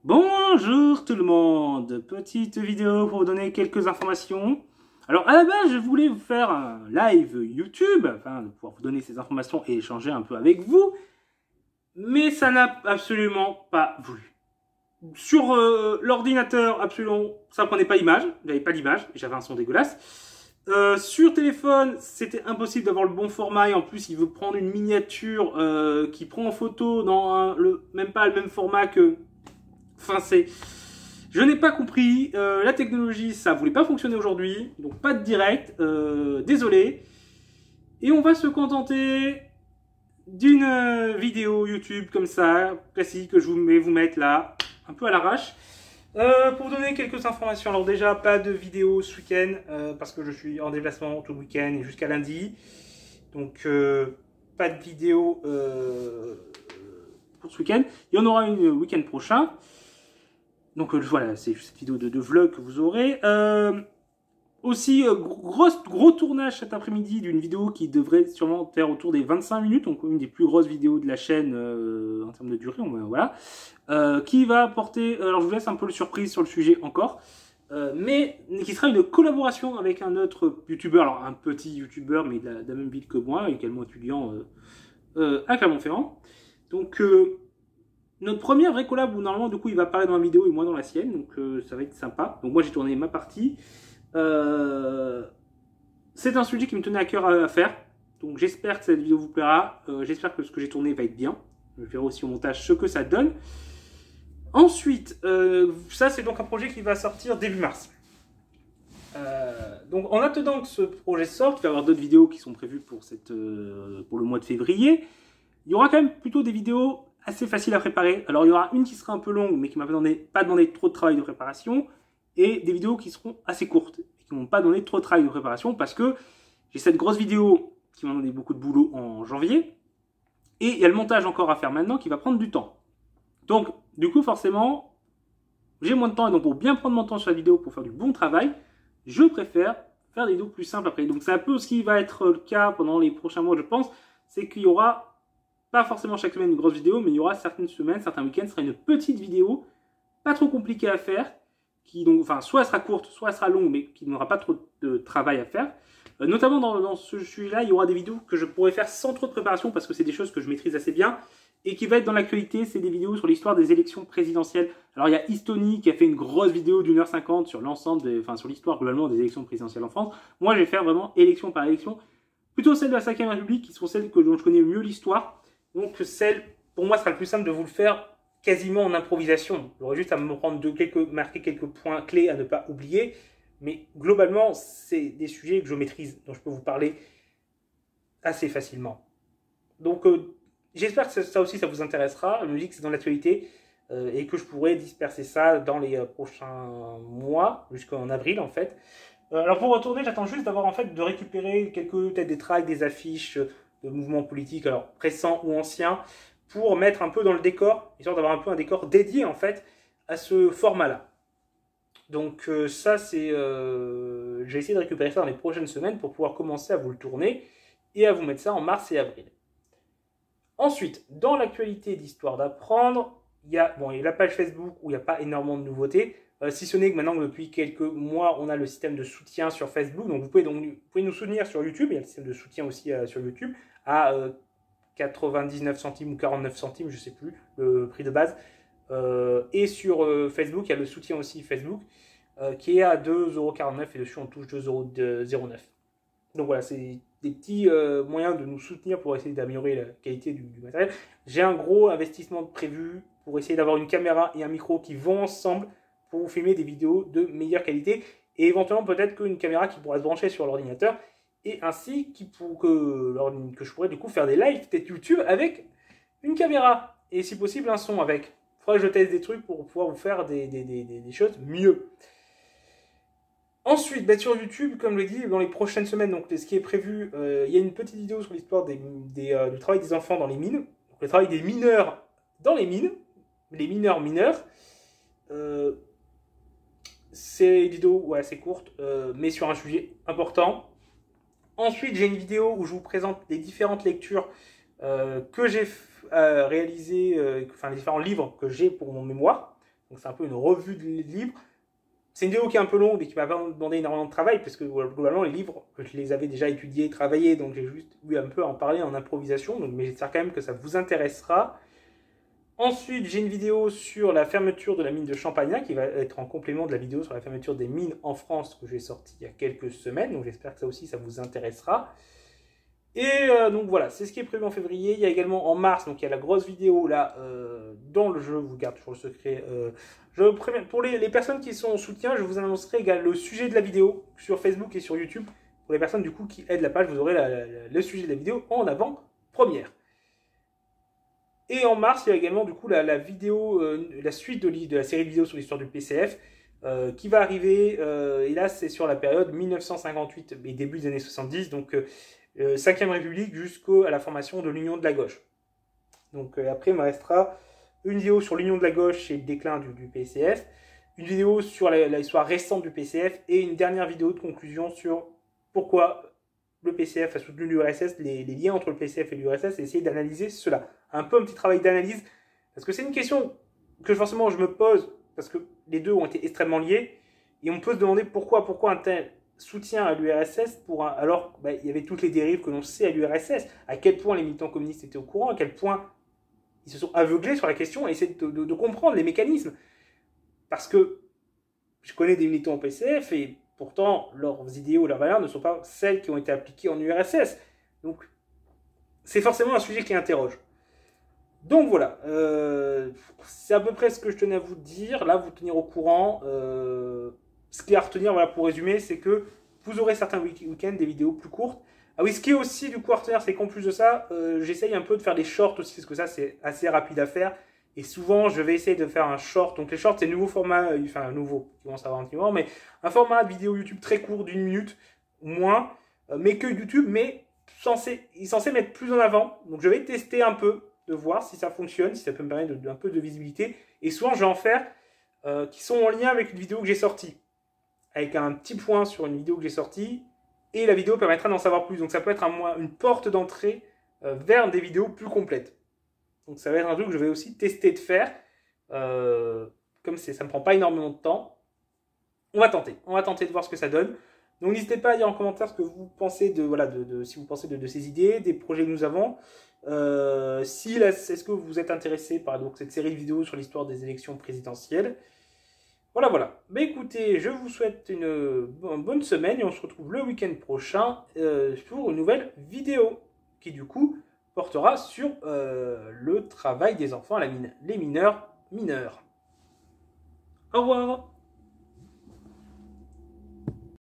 Bonjour tout le monde, petite vidéo pour vous donner quelques informations. Alors à la base je voulais vous faire un live YouTube, afin de pouvoir vous donner ces informations et échanger un peu avec vous, mais ça n'a absolument pas voulu. Sur l'ordinateur, absolument, ça prenait pas image, j'avais pas d'image, j'avais un son dégueulasse. Sur téléphone, c'était impossible d'avoir le bon format et en plus il veut prendre une miniature qui prend en photo dans même pas le même format que... Enfin, c'est... Je n'ai pas compris. La technologie, ça voulait pas fonctionner aujourd'hui. Donc, pas de direct. Désolé. Et on va se contenter d'une vidéo YouTube comme ça, classique, que je vais vous mettre là, un peu à l'arrache. Pour vous donner quelques informations. Alors déjà, pas de vidéo ce week-end, parce que je suis en déplacement tout le week-end et jusqu'à lundi. Donc, pas de vidéo pour ce week-end. Il y en aura une le week-end prochain. Donc voilà, c'est cette vidéo de vlog que vous aurez. Aussi, gros tournage cet après-midi d'une vidéo qui devrait sûrement faire autour des 25 minutes, donc une des plus grosses vidéos de la chaîne en termes de durée, voilà. Qui va porter, alors je vous laisse un peu le surprise sur le sujet encore, mais qui sera une collaboration avec un autre youtubeur, alors un petit youtubeur, mais de la même ville que moi, également étudiant à Clermont-Ferrand. Donc... notre première vraie collab où normalement du coup il va apparaître dans la vidéo et moi dans la sienne, donc ça va être sympa. Donc moi j'ai tourné ma partie. C'est un sujet qui me tenait à cœur à faire, donc j'espère que cette vidéo vous plaira. J'espère que ce que j'ai tourné va être bien. Je verrai aussi au montage ce que ça donne. Ensuite, ça c'est donc un projet qui va sortir début mars. Donc en attendant que ce projet sorte, il va y avoir d'autres vidéos qui sont prévues pour le mois de février. Il y aura quand même plutôt des vidéos assez facile à préparer. Alors il y aura une qui sera un peu longue, mais qui ne m'a pas demandé trop de travail de préparation, et des vidéos qui seront assez courtes, et qui ne m'ont pas donné trop de travail de préparation, parce que j'ai cette grosse vidéo qui m'a donné beaucoup de boulot en janvier, et il y a le montage encore à faire maintenant qui va prendre du temps. Donc du coup forcément, j'ai moins de temps, et donc pour bien prendre mon temps sur la vidéo, pour faire du bon travail, je préfère faire des vidéos plus simples après. Donc c'est un peu ce qui va être le cas pendant les prochains mois, je pense, c'est qu'il y aura pas forcément chaque semaine une grosse vidéo, mais il y aura certaines semaines, certains week-ends, ce sera une petite vidéo, pas trop compliquée à faire, qui donc, enfin, soit elle sera courte, soit elle sera longue, mais qui n'aura pas trop de travail à faire. Notamment dans ce sujet-là, il y aura des vidéos que je pourrais faire sans trop de préparation, parce que c'est des choses que je maîtrise assez bien, et qui va être dans l'actualité, c'est des vidéos sur l'histoire des élections présidentielles. Alors il y a Estonie qui a fait une grosse vidéo d'1h50 sur l'ensemble, sur l'histoire globalement des élections présidentielles en France. Moi je vais faire vraiment élection par élection, plutôt celles de la 5ème République, qui sont celles dont je connais le mieux l'histoire. Donc celle, pour moi, sera le plus simple de vous le faire quasiment en improvisation. J'aurais juste à me prendre marquer quelques points clés à ne pas oublier. Mais globalement, c'est des sujets que je maîtrise, dont je peux vous parler assez facilement. Donc j'espère que ça aussi, ça vous intéressera. Je me dis que c'est dans l'actualité et que je pourrais disperser ça dans les prochains mois, jusqu'en avril en fait. Alors pour retourner, j'attends juste d'avoir en fait de récupérer peut-être des tracts, des affiches de mouvements politiques, alors récents ou anciens, pour mettre un peu dans le décor, histoire d'avoir un peu un décor dédié en fait à ce format-là. Donc ça c'est, j'ai essayé de récupérer ça dans les prochaines semaines pour pouvoir commencer à vous le tourner et à vous mettre ça en mars et avril. Ensuite, dans l'actualité d'Histoire d'apprendre, il y a la page Facebook où il n'y a pas énormément de nouveautés. Si ce n'est que maintenant, depuis quelques mois, on a le système de soutien sur Facebook. Donc vous pouvez nous soutenir sur YouTube. Il y a le système de soutien aussi sur YouTube à 99 centimes ou 49 centimes, je ne sais plus, le prix de base. Et sur Facebook, il y a le soutien aussi Facebook qui est à 2,49 € et dessus on touche 2,09 €. Donc voilà, c'est des petits moyens de nous soutenir pour essayer d'améliorer la qualité du matériel. J'ai un gros investissement prévu pour essayer d'avoir une caméra et un micro qui vont ensemble pour vous filmer des vidéos de meilleure qualité et éventuellement peut-être qu'une caméra qui pourra se brancher sur l'ordinateur et ainsi que je pourrais du coup faire des lives peut-être YouTube avec une caméra et si possible un son avec. Il faudrait que je teste des trucs pour pouvoir vous faire des choses mieux. Ensuite, sur YouTube, comme je l'ai dit, dans les prochaines semaines, donc ce qui est prévu, il y a une petite vidéo sur l'histoire du travail des enfants dans les mines, donc le travail des mineurs dans les mines, les mineurs. C'est une vidéo assez courte, mais sur un sujet important. Ensuite, j'ai une vidéo où je vous présente les différentes lectures que j'ai réalisées, les différents livres que j'ai pour mon mémoire. Donc c'est un peu une revue de livres. C'est une vidéo qui est un peu longue et qui m'a pas demandé énormément de travail, parce que globalement les livres, je les avais déjà étudiés, travaillés, donc j'ai juste eu un peu à en parler en improvisation, donc, mais j'espère quand même que ça vous intéressera. Ensuite, j'ai une vidéo sur la fermeture de la mine de Champagnat, qui va être en complément de la vidéo sur la fermeture des mines en France que j'ai sortie il y a quelques semaines, donc j'espère que ça aussi ça vous intéressera. Et donc voilà, c'est ce qui est prévu en février. Il y a également en mars, donc il y a la grosse vidéo là dans le jeu, vous garde toujours le secret. Je préviens, pour les personnes qui sont en soutien, je vous annoncerai également le sujet de la vidéo sur Facebook et sur YouTube. Pour les personnes du coup qui aident la page, vous aurez le sujet de la vidéo en avant-première. Et en mars, il y a également du coup la vidéo, la suite de la série de vidéos sur l'histoire du PCF qui va arriver. Et là, c'est sur la période 1958 et début des années 70, donc 5e République jusqu'à la formation de l'Union de la gauche. Donc après, il me restera une vidéo sur l'Union de la gauche et le déclin du PCF, une vidéo sur l'histoire récente du PCF et une dernière vidéo de conclusion sur pourquoi le PCF a soutenu l'URSS, les liens entre le PCF et l'URSS, et essayer d'analyser cela. Un peu un petit travail d'analyse, parce que c'est une question que forcément je me pose, parce que les deux ont été extrêmement liés, et on peut se demander pourquoi un tel soutien à l'URSS alors il y avait toutes les dérives que l'on sait à l'URSS, à quel point les militants communistes étaient au courant, à quel point ils se sont aveuglés sur la question et essaient de comprendre les mécanismes. Parce que je connais des militants au PCF et pourtant leurs idéaux, leurs valeurs ne sont pas celles qui ont été appliquées en URSS. Donc c'est forcément un sujet qui interroge. Donc voilà, c'est à peu près ce que je tenais à vous dire, là vous tenir au courant. Ce qu'il y a à retenir, voilà, pour résumer, c'est que vous aurez certains week-ends des vidéos plus courtes. Ah oui, ce qui est aussi du coup à retenir, c'est qu'en plus de ça, j'essaye un peu de faire des shorts aussi, parce que ça c'est assez rapide à faire. Et souvent, je vais essayer de faire un short. Donc les shorts, c'est un nouveau format, enfin nouveau, qui vont savoir un petit moment, mais un format de vidéo YouTube très court, d'1 minute ou moins, mais que YouTube, mais il est censé mettre plus en avant. Donc je vais tester un peu, de voir si ça fonctionne, si ça peut me permettre un peu de visibilité. Et souvent, je vais en faire qui sont en lien avec une vidéo que j'ai sortie. Avec un petit point sur une vidéo que j'ai sortie, et la vidéo permettra d'en savoir plus. Donc ça peut être une porte d'entrée vers des vidéos plus complètes. Donc ça va être un truc que je vais aussi tester de faire. Comme ça ne me prend pas énormément de temps, on va tenter de voir ce que ça donne. Donc n'hésitez pas à dire en commentaire ce que vous pensez si vous pensez de ces idées, des projets que nous avons. Est-ce que vous êtes intéressé par cette série de vidéos sur l'histoire des élections présidentielles? Voilà. Mais écoutez, je vous souhaite une bonne semaine et on se retrouve le week-end prochain pour une nouvelle vidéo qui du coup portera sur le travail des enfants à la mine, les mineurs. Au revoir.